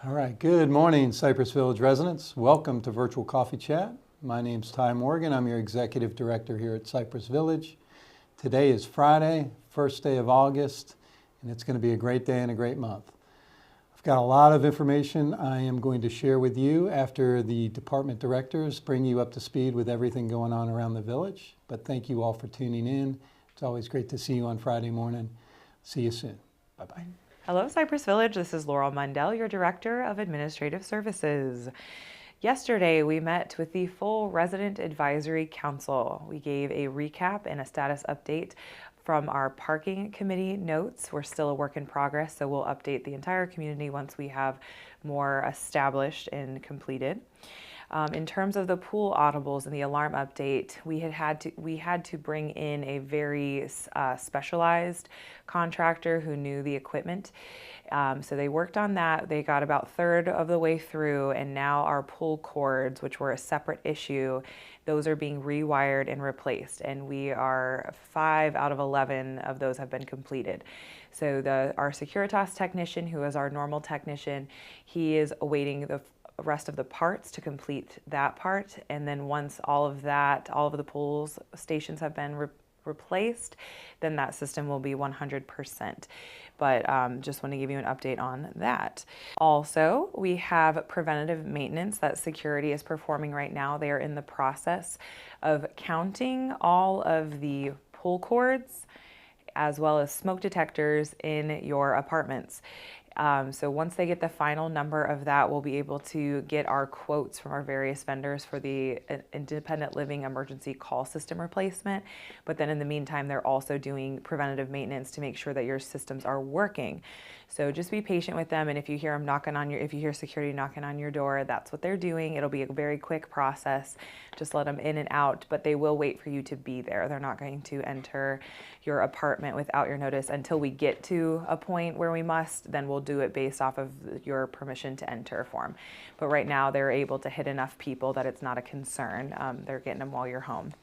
All right, good morning, Cypress Village residents. Welcome to Virtual Coffee Chat. My name's Ty Morgan. I'm your Executive Director here at Cypress Village. Today is Friday, first day of August, and it's going to be a great day and a great month. I've got a lot of information I am going to share with you after the department directors bring you up to speed with everything going on around the village. But thank you all for tuning in. It's always great to see you on Friday morning. See you soon. Bye-bye. Hello, Cypress Village. This is Laurel Mundell, your Director of Administrative Services. Yesterday, we met with the full Resident Advisory Council. We gave a recap and a status update from our parking committee notes. We're still a work in progress, so we'll update the entire community once we have more established and completed. In terms of the pool audibles and the alarm update, we had to bring in a very specialized contractor who knew the equipment. So they worked on that. They got about a third of the way through, and now our pool cords, which were a separate issue, those are being rewired and replaced. And we are 5 out of 11 of those have been completed. So our Securitas technician, who is our normal technician, he is awaiting the rest of the parts to complete that part, and then once all of the pools stations have been replaced, then that system will be 100%. But just want to give you an update on that. Also, we have preventative maintenance that security is performing right now. They are in the process of counting all of the pull cords as well as smoke detectors in your apartments. So once they get the final number of that, we'll be able to get our quotes from our various vendors for the independent living emergency call system replacement. But then in the meantime, they're also doing preventative maintenance to make sure that your systems are working. So just be patient with them. And if you hear if you hear security knocking on your door, that's what they're doing. It'll be a very quick process. Just let them in and out, but they will wait for you to be there. They're not going to enter your apartment without your notice until we get to a point where we must. Then we'll do it based off of your permission to enter form. But right now they're able to hit enough people that it's not a concern. They're getting them while you're home.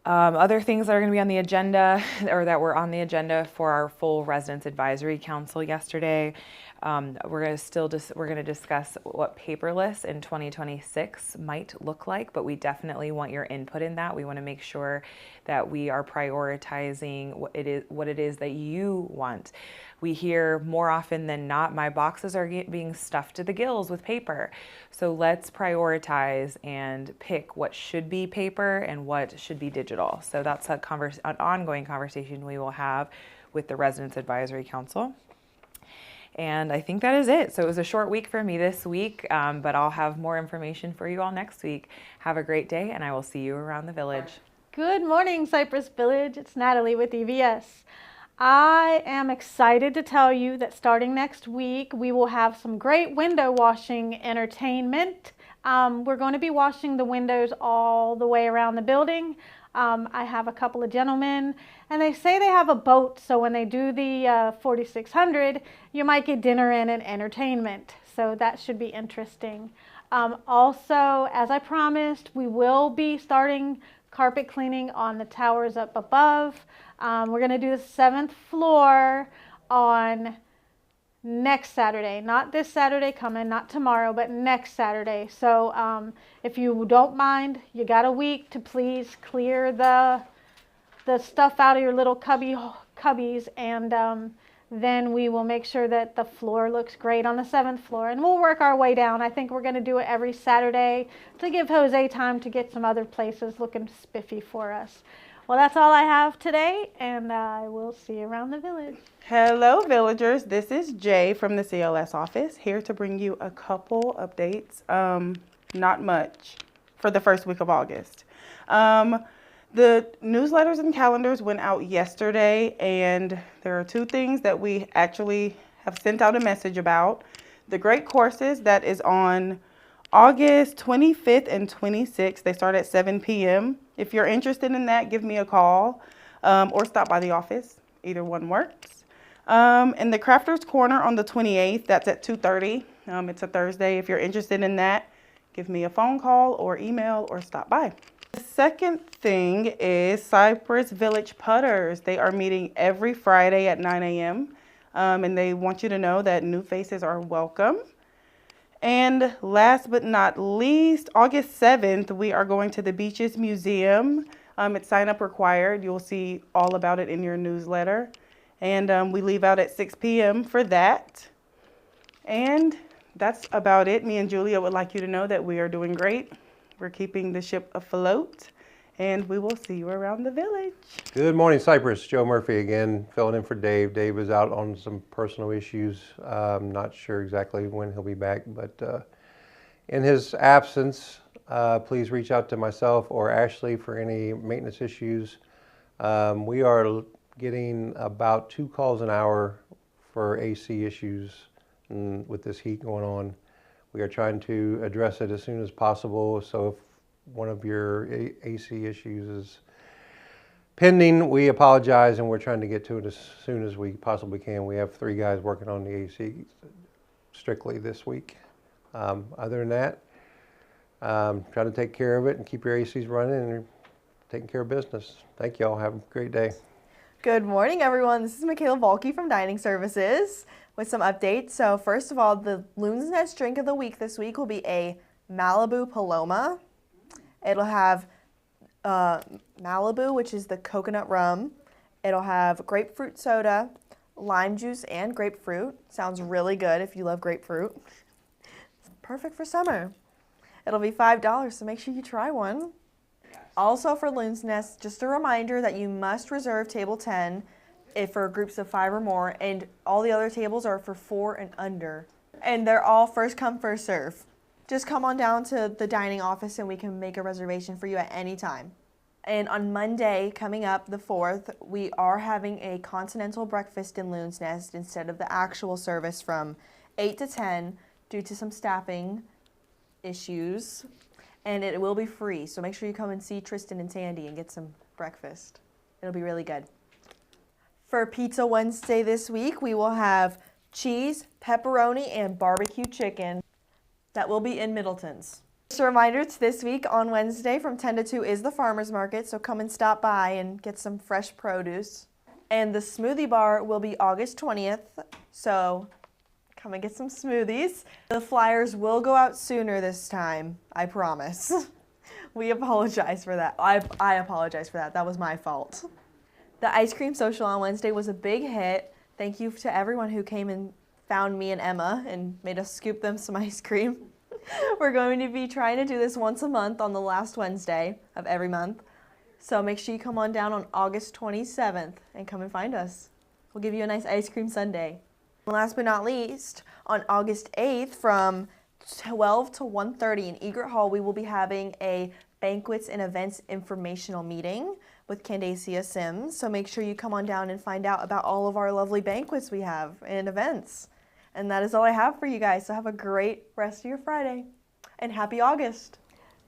Other things that are going to be on the agenda, or that were on the agenda for our full Residents Advisory Council yesterday, we're going to discuss what paperless in 2026 might look like, but we definitely want your input in that. We want to make sure that we are prioritizing what it is that you want. We hear more often than not, my boxes are being stuffed to the gills with paper. So let's prioritize and pick what should be paper and what should be digital. So that's an ongoing conversation we will have with the Residents Advisory Council. And I think that is it. So it was a short week for me this week, but I'll have more information for you all next week. Have a great day, and I will see you around the village. Good morning, Cypress Village. It's Natalie with EVS. I am excited to tell you that starting next week, we will have some great window washing entertainment. We're going to be washing the windows all the way around the building. I have a couple of gentlemen, and they say they have a boat, so when they do the 4600, you might get dinner and entertainment. So that should be interesting. Also, as I promised, we will be starting carpet cleaning on the towers up above. We're going to do the 7th floor on next Saturday, not this Saturday coming, not tomorrow, but next Saturday. So if you don't mind, you got a week to please clear the stuff out of your little cubbies, and then we will make sure that the floor looks great on the 7th floor, and we'll work our way down. I think we're going to do it every Saturday to give Jose time to get some other places looking spiffy for us. Well, that's all I have today, and I will see you around the village. Hello, villagers. This is Jay from the CLS office, here to bring you a couple updates. Not much for the first week of August. The newsletters and calendars went out yesterday, and there are 2 things that we actually have sent out a message about. The Great Courses that is on August 25th and 26th. They start at 7 p.m. If you're interested in that, give me a call or stop by the office. Either one works. And the Crafters Corner on the 28th, that's at 2:30. It's a Thursday. If you're interested in that, give me a phone call or email or stop by. The second thing is Cypress Village Putters. They are meeting every Friday at 9 a.m. And they want you to know that new faces are welcome. And last but not least, August 7th, we are going to the Beaches Museum. It's sign up required. You'll see all about it in your newsletter. And we leave out at 6 p.m. for that. And that's about it. Me and Julia would like you to know that we are doing great. We're keeping the ship afloat, and we will see you around the village. Good morning, Cypress. Joe Murphy again, filling in for Dave. Dave is out on some personal issues. Not sure exactly when he'll be back, but in his absence, please reach out to myself or Ashley for any maintenance issues. We are getting about 2 calls an hour for AC issues with this heat going on. We are trying to address it as soon as possible. So if one of your AC issues is pending, we apologize, and we're trying to get to it as soon as we possibly can. We have 3 guys working on the AC strictly this week. Other than that, try to take care of it and keep your ACs running and taking care of business. Thank you all. Have a great day. Good morning, everyone. This is Michaela Volke from Dining Services with some updates. So first of all, the Loon's Nest drink of the week this week will be a Malibu Paloma. It'll have Malibu, which is the coconut rum. It'll have grapefruit soda, lime juice, and grapefruit. Sounds really good if you love grapefruit. It's perfect for summer. It'll be $5, so make sure you try one. Also for Loon's Nest, just a reminder that you must reserve table 10 if for groups of 5 or more, and all the other tables are for 4 and under. And they're all first come, first serve. Just come on down to the dining office and we can make a reservation for you at any time. And on Monday, coming up, the 4th, we are having a continental breakfast in Loon's Nest instead of the actual service from 8 to 10 due to some staffing issues. And it will be free, so make sure you come and see Tristan and Sandy and get some breakfast. It'll be really good. For Pizza Wednesday this week, we will have cheese, pepperoni, and barbecue chicken. That will be in Middleton's. Just a reminder, it's this week on Wednesday from 10 to 2 is the farmer's market, so come and stop by and get some fresh produce. And the smoothie bar will be August 20th, so come and get some smoothies. The flyers will go out sooner this time, I promise. We apologize for that. I apologize for that. That was my fault. The ice cream social on Wednesday was a big hit. Thank you to everyone who came and found me and Emma and made us scoop them some ice cream. We're going to be trying to do this once a month on the last Wednesday of every month. So make sure you come on down on August 27th and come and find us. We'll give you a nice ice cream sundae. Last but not least, on August 8th from 12 to 1:30 in Egret Hall, we will be having a banquets and events informational meeting with Candacia Sims. So make sure you come on down and find out about all of our lovely banquets we have and events. And that is all I have for you guys. So have a great rest of your Friday and happy August.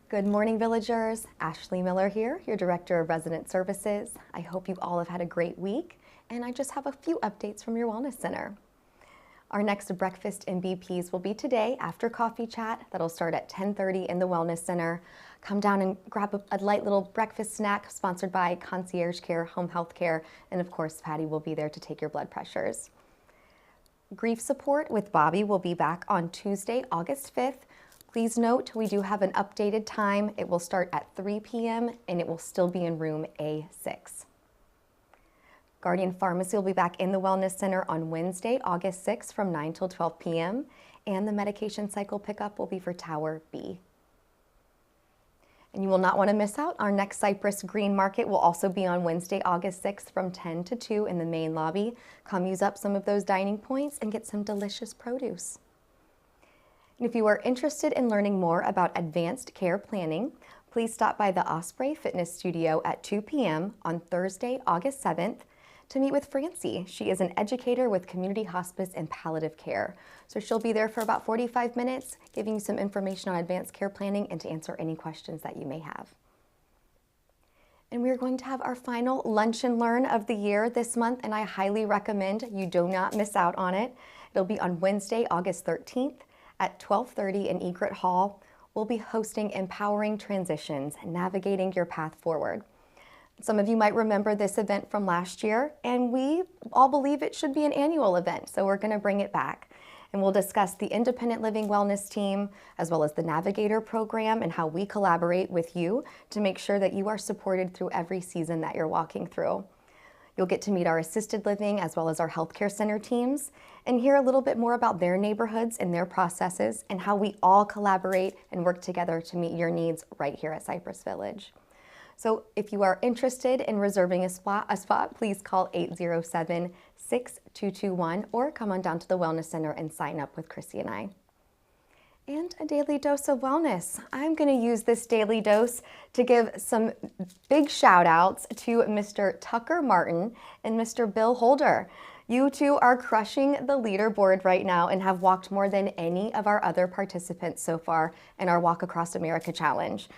Good morning, villagers. Ashley Miller here, your Director of Resident Services. I hope you all have had a great week, and I just have a few updates from your Wellness Center. Our next breakfast in BPs will be today after coffee chat. That'll start at 10:30 in the Wellness Center. Come down and grab a light little breakfast snack sponsored by Concierge Care, Home Health Care, and of course, Patty will be there to take your blood pressures. Grief support with Bobby will be back on Tuesday, August 5th. Please note, we do have an updated time. It will start at 3 p.m. and it will still be in room A6. Guardian Pharmacy will be back in the Wellness Center on Wednesday, August 6th from 9 till 12 p.m. And the medication cycle pickup will be for Tower B. And you will not want to miss out. Our next Cypress Green Market will also be on Wednesday, August 6th from 10 to 2 in the main lobby. Come use up some of those dining points and get some delicious produce. And if you are interested in learning more about advanced care planning, please stop by the Osprey Fitness Studio at 2 p.m. on Thursday, August 7th to meet with Francie. She is an educator with community hospice and palliative care. So she'll be there for about 45 minutes, giving you some information on advanced care planning and to answer any questions that you may have. And we're going to have our final Lunch and Learn of the year this month, and I highly recommend you do not miss out on it. It'll be on Wednesday, August 13th at 12:30 in Egret Hall. We'll be hosting Empowering Transitions, Navigating Your Path Forward. Some of you might remember this event from last year, and we all believe it should be an annual event, so we're going to bring it back. And we'll discuss the Independent Living Wellness Team, as well as the Navigator program and how we collaborate with you to make sure that you are supported through every season that you're walking through. You'll get to meet our assisted living as well as our healthcare center teams and hear a little bit more about their neighborhoods and their processes and how we all collaborate and work together to meet your needs right here at Cypress Village. So if you are interested in reserving a spot, please call 807-6221 or come on down to the Wellness Center and sign up with Chrissy and I. And a daily dose of wellness. I'm going to use this daily dose to give some big shout outs to Mr. Tucker Martin and Mr. Bill Holder. You two are crushing the leaderboard right now and have walked more than any of our other participants so far in our Walk Across America Challenge.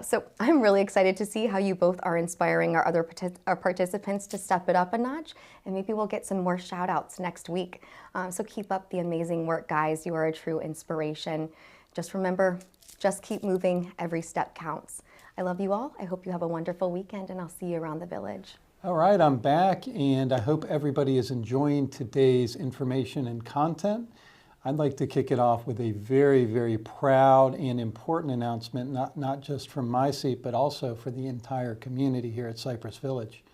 So I'm really excited to see how you both are inspiring our other participants to step it up a notch, and maybe we'll get some more shout outs next week. So keep up the amazing work, guys. You are a true inspiration. Just remember, just keep moving. Every step counts. I love you all. I hope you have a wonderful weekend, and I'll see you around the village. All right, I'm back, and I hope everybody is enjoying today's information and content. I'd like to kick it off with a very, very proud and important announcement, not just from my seat, but also for the entire community here at Cypress Village.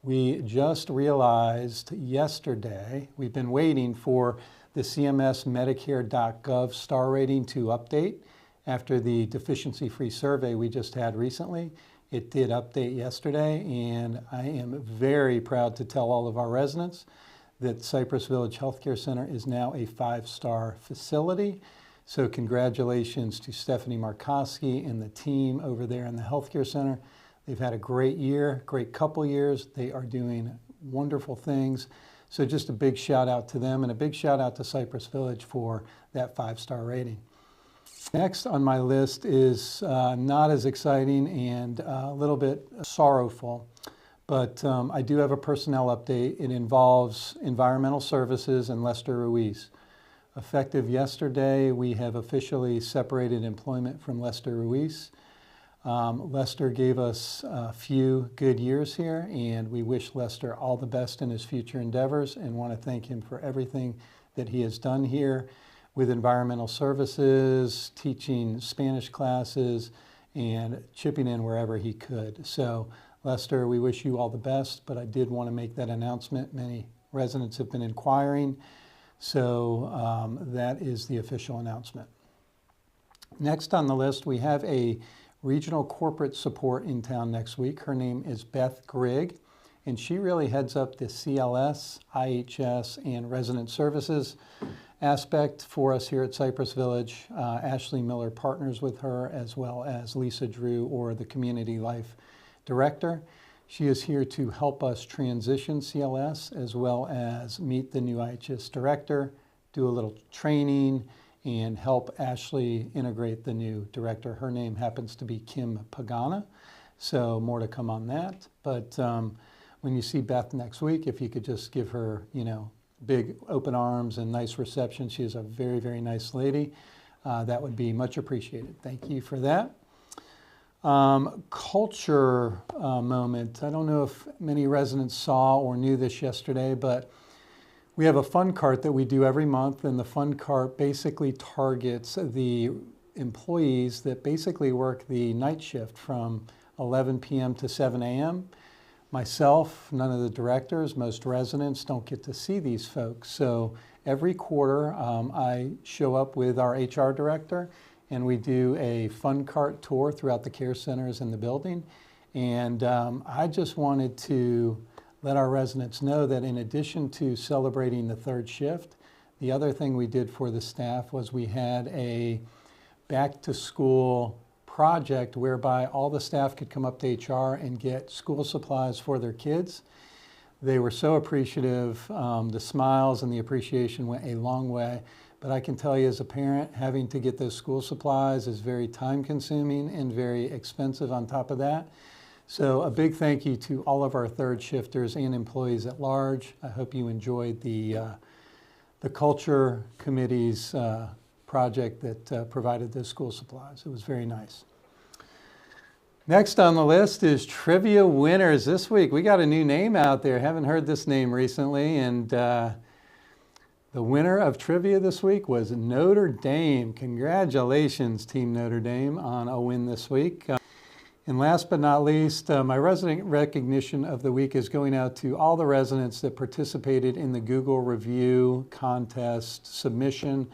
We just realized yesterday, we've been waiting for the CMS Medicare.gov star rating to update after the deficiency-free survey we just had recently. It did update yesterday, and I am very proud to tell all of our residents that Cypress Village Healthcare Center is now a 5-star facility. So congratulations to Stephanie Markoski and the team over there in the Healthcare Center. They've had a great year, great couple years. They are doing wonderful things. So just a big shout out to them and a big shout out to Cypress Village for that 5-star rating. Next on my list is not as exciting and a little bit sorrowful. But I do have a personnel update. It involves environmental services and Lester Ruiz. Effective yesterday, we have officially separated employment from Lester Ruiz. Lester gave us a few good years here, and we wish Lester all the best in his future endeavors and want to thank him for everything that he has done here with environmental services, teaching Spanish classes, and chipping in wherever he could. So Lester, we wish you all the best, but I did want to make that announcement. Many residents have been inquiring, so that is the official announcement. Next on the list, we have a regional corporate support in town next week. Her name is Beth Grigg, and she really heads up the CLS, IHS, and resident services aspect for us here at Cypress Village. Ashley Miller partners with her, as well as Lisa Drew, or the Community Life Director. She is here to help us transition CLS as well as meet the new IHS director, do a little training, and help Ashley integrate the new director. Her name happens to be Kim Pagana, so more to come on that. But when you see Beth next week, if you could just give her, big open arms and nice reception. She is a very, very nice lady. That would be much appreciated. Thank you for that. Culture moment. I don't know if many residents saw or knew this yesterday, but we have a fun cart that we do every month, and the fun cart basically targets the employees that basically work the night shift from 11 p.m. to 7 a.m. Myself, none of the directors, most residents don't get to see these folks. So every quarter I show up with our HR director, and we do a fun cart tour throughout the care centers in the building. And I just wanted to let our residents know that in addition to celebrating the third shift, the other thing we did for the staff was we had a back to school project whereby all the staff could come up to HR and get school supplies for their kids. They were so appreciative. The smiles and the appreciation went a long way. But I can tell you as a parent, having to get those school supplies is very time consuming and very expensive on top of that. So a big thank you to all of our third shifters and employees at large. I hope you enjoyed the Culture Committee's project that provided those school supplies. It was very nice. Next on the list is trivia winners this week. We got a new name out there. Haven't heard this name recently. And the winner of trivia this week was Notre Dame. Congratulations, Team Notre Dame, on a win this week. And last but not least, my resident recognition of the week is going out to all the residents that participated in the Google review contest submission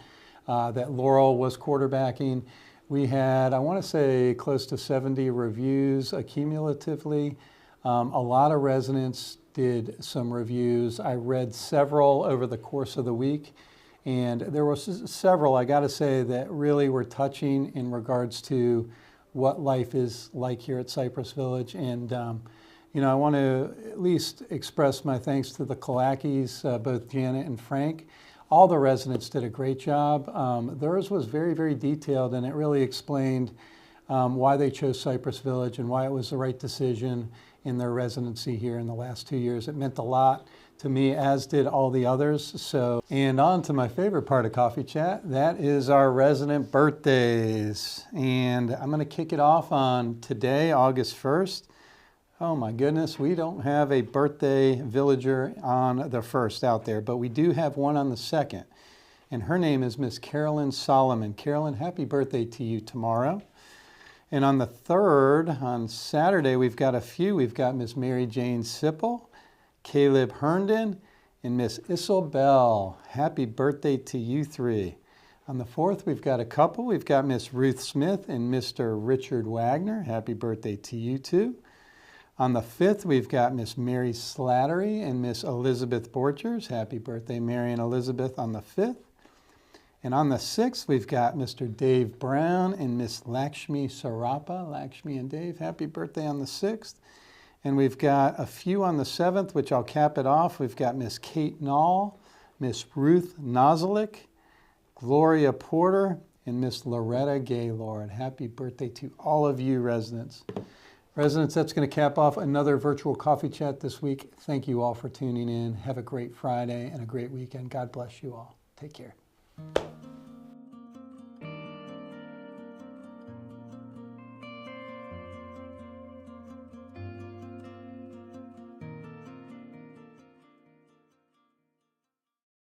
that Laurel was quarterbacking. We had, I want to say, close to 70 reviews accumulatively. A lot of residents did some reviews. I read several over the course of the week, and there were several, I got to say, that really were touching in regards to what life is like here at Cypress Village. And I want to at least express my thanks to the Kalakis, both Janet and Frank. All the residents did a great job. Theirs was very, very detailed, and it really explained why they chose Cypress Village and why it was the right decision in their residency here in the last 2 years. It meant a lot to me, as did all the others. And on to my favorite part of Coffee Chat, that is our resident birthdays. And I'm gonna kick it off on today, August 1st. Oh my goodness, we don't have a birthday villager on the 1st out there, but we do have one on the 2nd. And her name is Miss Carolyn Solomon. Carolyn, happy birthday to you tomorrow. And on the 3rd, on Saturday, we've got a few. We've got Miss Mary Jane Sipple, Caleb Herndon, and Miss Isobel. Happy birthday to you three. On the 4th, we've got a couple. We've got Miss Ruth Smith and Mr. Richard Wagner. Happy birthday to you two. On the 5th, we've got Miss Mary Slattery and Miss Elizabeth Borchers. Happy birthday, Mary and Elizabeth, on the 5th. And on the 6th, we've got Mr. Dave Brown and Miss Lakshmi Sarapa. Lakshmi and Dave, happy birthday on the 6th. And we've got a few on the 7th, which I'll cap it off. We've got Miss Kate Knoll, Miss Ruth Nozelik, Gloria Porter, and Miss Loretta Gaylord. Happy birthday to all of you residents. Residents, that's going to cap off another virtual coffee chat this week. Thank you all for tuning in. Have a great Friday and a great weekend. God bless you all. Take care.